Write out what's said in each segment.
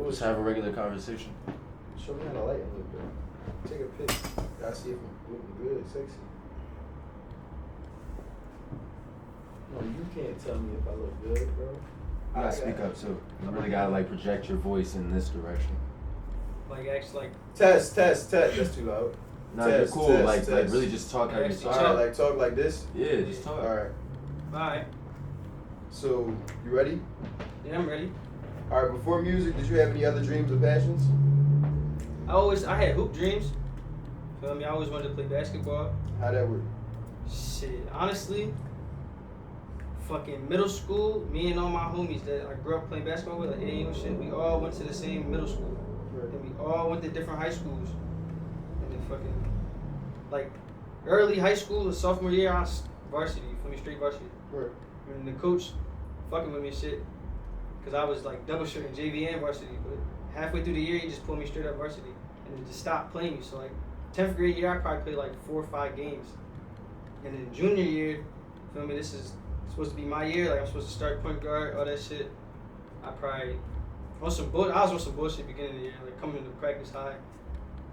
Just have a regular conversation. Show me how the lighting look, bro. Take a pic. Gotta see if I'm looking good, sexy. No, you can't tell me if I look good, bro. You gotta speak up too. You really gotta like project your voice in this direction. Like actually like Test. That's too loud. No, you're cool. Like really just talk how you talk. Alright, like talk like this? Yeah, just talk. Alright. So, you ready? Yeah, I'm ready. Alright, before music, did you have any other dreams or passions? I had hoop dreams. Feel me? I always wanted to play basketball. How'd that work? Shit, honestly, fucking middle school, me and all my homies that I grew up playing basketball with, like AU and shit, we all went to the same middle school. Right. And we all went to different high schools. And then fucking, like, early high school, sophomore year, I was varsity, you feel me, straight varsity. Right. And the coach fucking with me and shit, because I was like double shirt in JV and varsity, but halfway through the year, he just pulled me straight up varsity and then just stopped playing me. So like 10th grade year, I probably played like 4 or 5 games. And then junior year, feel me, this is supposed to be my year, like I'm supposed to start point guard, all that shit. I was on some bullshit beginning of the year, like coming into practice high.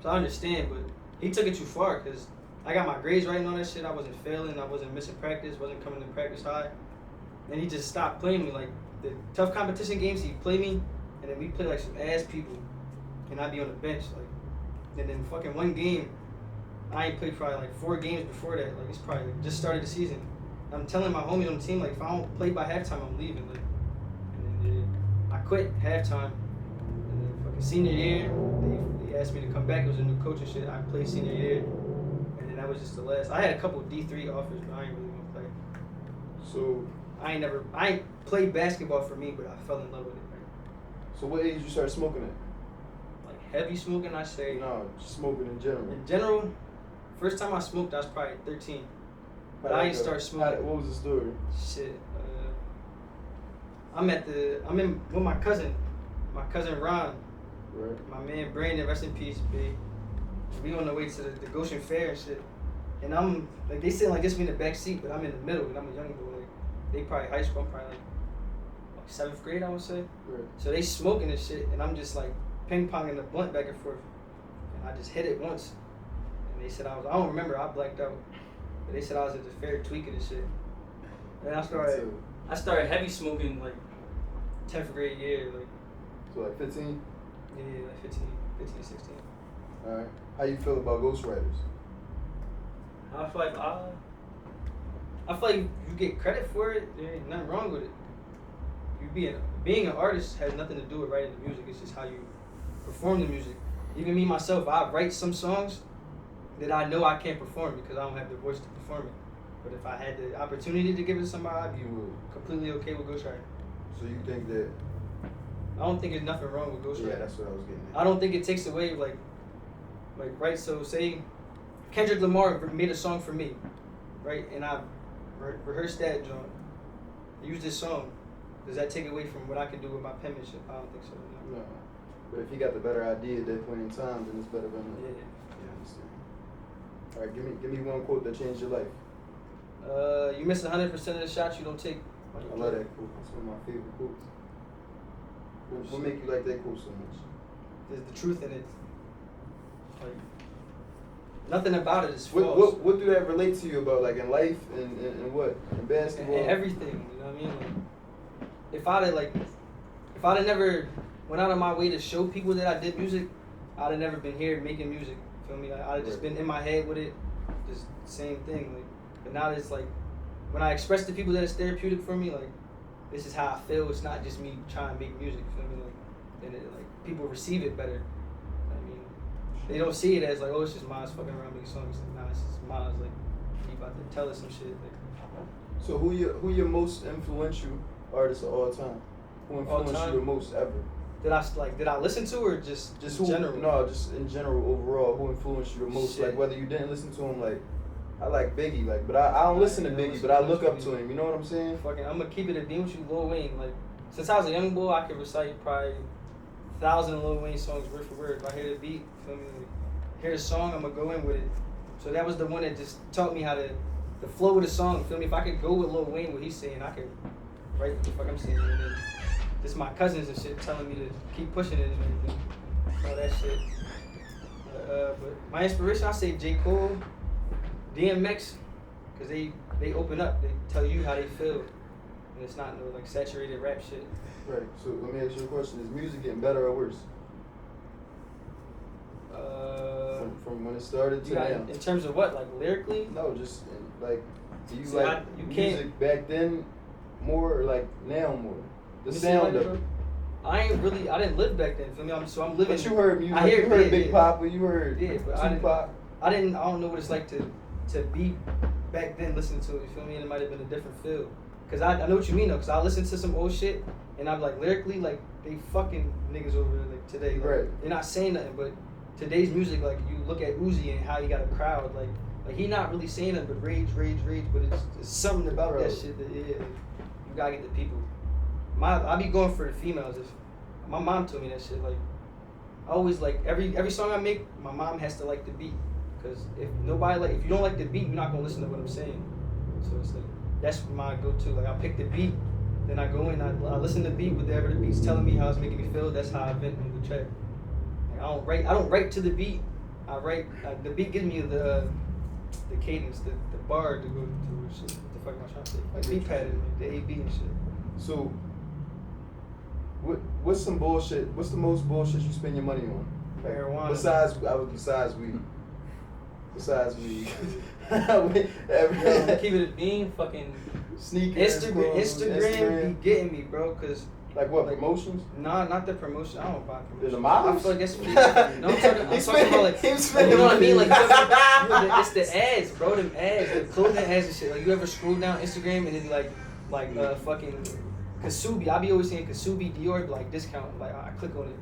So I understand, but he took it too far because I got my grades right and all that shit. I wasn't failing, I wasn't missing practice, wasn't coming to practice high. And he just stopped playing me. Like the tough competition games, he'd play me, and then we play like some ass people, and I'd be on the bench. Like, and then fucking one game, I ain't played probably like 4 games before that. Like it's probably like just started the season. I'm telling my homies on the team, like if I don't play by halftime, I'm leaving. Like, and then I quit halftime. And then fucking senior year, they asked me to come back. It was a new coach and shit. I played senior year, and then that was just the last. I had a couple D3 offers, but I ain't really want to play. So I ain't played basketball for me, but I fell in love with it. Right? So what age you started smoking at? Like heavy smoking, I say. No, just smoking in general. In general, first time I smoked, I was probably 13. But I didn't start smoking. What was the story? Shit. I'm in with my cousin Ron. Right. My man Brandon, rest in peace, B. We on the way to the Goshen Fair and shit. And I'm like, they sitting like this, me in the back seat, but I'm in the middle, and I'm a young boy. Like, they probably high school, I'm probably like 7th grade, I would say. Right. So they smoking and shit, and I'm just like ping-ponging the blunt back and forth. And I just hit it once. And they said I don't remember, I blacked out. But they said I was at the fair tweaking and shit. And I started heavy smoking like 10th grade year. Like, so like 15? Yeah, like 15, 16. Alright. How you feel about ghostwriters? I feel like you get credit for it, there ain't nothing wrong with it. Being an artist has nothing to do with writing the music, it's just how you perform the music. Even me myself, I write some songs that I know I can't perform because I don't have the voice to perform it. But if I had the opportunity to give it to somebody, I'd be completely okay with ghostwriting. So you think that? I don't think there's nothing wrong with ghostwriting. Yeah, that's what I was getting at. I don't think it takes away like right. So say Kendrick Lamar made a song for me, right, and I rehearsed that joint, use this song. Does that take away from what I can do with my penmanship? I don't think so. No. But if he got the better idea at that point in time, then it's better than Yeah. Yeah, I understand. All right, give me one quote that changed your life. You miss 100% of the shots you don't take. I love that quote. It's one of my favorite quotes. What make you like that quote so much? There's the truth in it. Like nothing about it is false. What do that relate to you about, like in life and what in basketball? And everything. You know what I mean? Like, if I'd have never went out of my way to show people that I did music, I'd have never been here making music. Feel me? I'd have just been in my head with it, just same thing. Like, but now it's like when I express to people that it's therapeutic for me, like this is how I feel. It's not just me trying to make music. Feel me? Like, and like people receive it better. I mean, they don't see it as like, oh, it's just Miles fucking around making songs. Like, nah, it's just Miles like he about to tell us some shit. Like, so who your most influential artist of all time? Who influenced you the most ever? Did I listen to or just who, general? No, just in general overall. Who influenced you the most? Shit. Like whether you didn't listen to him, like I like Biggie, like, but I don't listen to Biggie, but I look up to him. You know what I'm saying? Fucking, I'm gonna keep it a beam with you, Lil Wayne. Like, since I was a young boy, I could recite probably 1,000 Lil Wayne songs word for word. If I hear the beat, feel me? Like, hear the song, I'm gonna go in with it. So that was the one that just taught me how to the flow of the song. Feel me? If I could go with Lil Wayne, what he's saying, I could write what the fuck I'm saying. And then just my cousins and shit telling me to keep pushing it and everything. All that shit. But my inspiration, I say J. Cole, DMX, cause they open up, they tell you how they feel, and it's not no like saturated rap shit. Right. So let me ask you a question: is music getting better or worse? From when it started to now. In terms of what, like lyrically? No, just like, do you See, like you music can't- back then more or like now more? The You see, sound like, of it. I didn't live back then. Feel me? So I'm living. But you heard music. I hear, you heard yeah, Big yeah. Papa. You heard Yeah, but I Tupac. don't know what it's like to be back then listening to it. You feel me? And it might have been a different feel. Cause I know what you mean though. Cause I listen to some old shit and I'm like lyrically like they fucking niggas over there like today. Like, Right. They're not saying nothing, but today's music, like you look at Uzi and how he got a crowd, like he not really saying nothing but rage, but it's something about that shit that you gotta get the people. I be going for the females. If my mom told me that shit, like I always like every song I make, my mom has to like the beat. Cause if you don't like the beat, you're not gonna listen to what I'm saying. So it's like that's my go-to. Like I pick the beat, then I go in, I listen to the beat, whatever the beat's telling me, how it's making me feel. That's how I vent on the track. Like, I don't write to the beat. I write. The beat gives me the cadence, the bar to go to shit. What the fuck am I trying to say? Like beat pattern, the A B and shit. So, what's some bullshit? What's the most bullshit you spend your money on? Like, Marijuana. Besides weed. Besides weed. Keep it a bean, fucking Sneakers. Instagram be getting me, bro. Cause like what, like, promotions? Nah, not the promotion. I don't buy promotions. The miles? I feel like that's what no, I'm talking about like, you know what I mean? Like, it's the ads, bro. Them ads, the clothing ads and shit. Like, you ever scroll down Instagram and it be like fucking Kasubi. I be always saying Kasubi, Dior, like discount. Like, I click on it.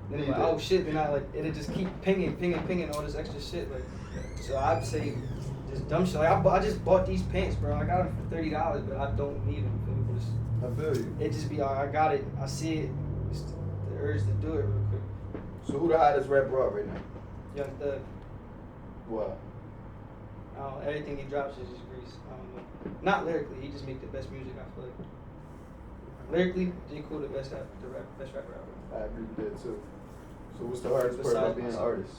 Then I'm like, oh shit. Then I like, it'll just keep pinging all this extra shit. Like, so I'd say just dumb shit. Like, I just bought these pants, bro. I got them for $30, but I don't need them. I feel you. It just be, I got it. I see it. It's the urge to do it real quick. So who the hottest rapper out right now? Young Thug. Wow. I don't, everything he drops is just grease. I don't know. Not lyrically, he just make the best music. I feel like. Lyrically, J. Cole the best rapper ever. I agree with that too. So what's the hardest part about being an artist?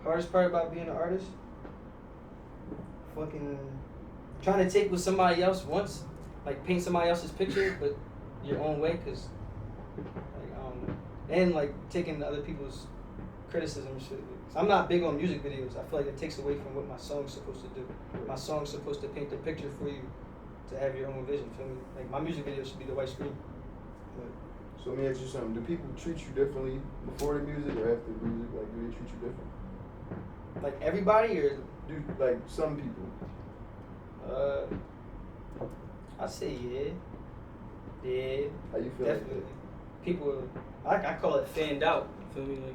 Hardest part about being an artist? Fucking trying to take what somebody else wants, like paint somebody else's picture, but your own way, cause like I don't know, and like taking other people's criticism and shit. I'm not big on music videos. I feel like it takes away from what my song's supposed to do. My song's supposed to paint the picture for you to have your own vision. Feel me? Like my music video should be the white screen. But, So let me ask you something. Do people treat you differently before the music or after the music? Like, do they treat you different? like everybody, or Do like some people? I say yeah. How you feel? Definitely. People, I call it fanned out. Feel me? Like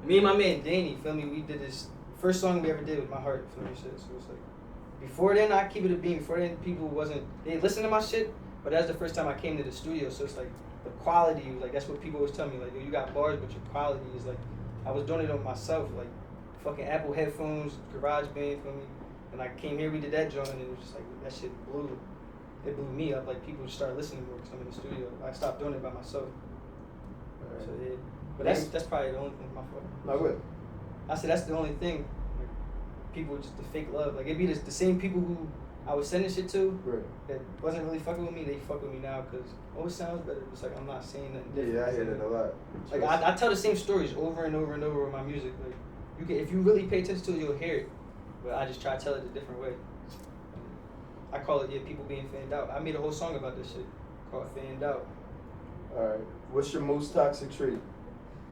me and my man Danny. Feel me? We did this first song we ever did with my heart. Feel me? Shit. So it's like before then I keep it a beam. Before then people they listened to my shit, but that's the first time I came to the studio. So it's like the quality was like that's what people always tell me. Like yo, you got bars, but your quality is like I was doing it on myself. Like fucking Apple headphones, GarageBand. Feel me? And I came here, we did that joint, and it was just like that shit blew. It blew me up. Like people started listening more because I'm in the studio. I stopped doing it by myself. Right. So yeah, but that's probably the only thing. My fault. Like what? I said that's the only thing. Like people just the fake love. Like it'd be the same people who I was sending shit to Right. that wasn't really fucking with me. They fuck with me now because it sounds better. It's like I'm not saying nothing different. Yeah, I hear that a lot. Like I tell the same stories over and over and over with my music. Like you can, if you really pay attention to it, you'll hear it. But I just try to tell it a different way. I call it people being fanned out. I made a whole song about this shit called Fanned Out. All right. What's your most toxic trait?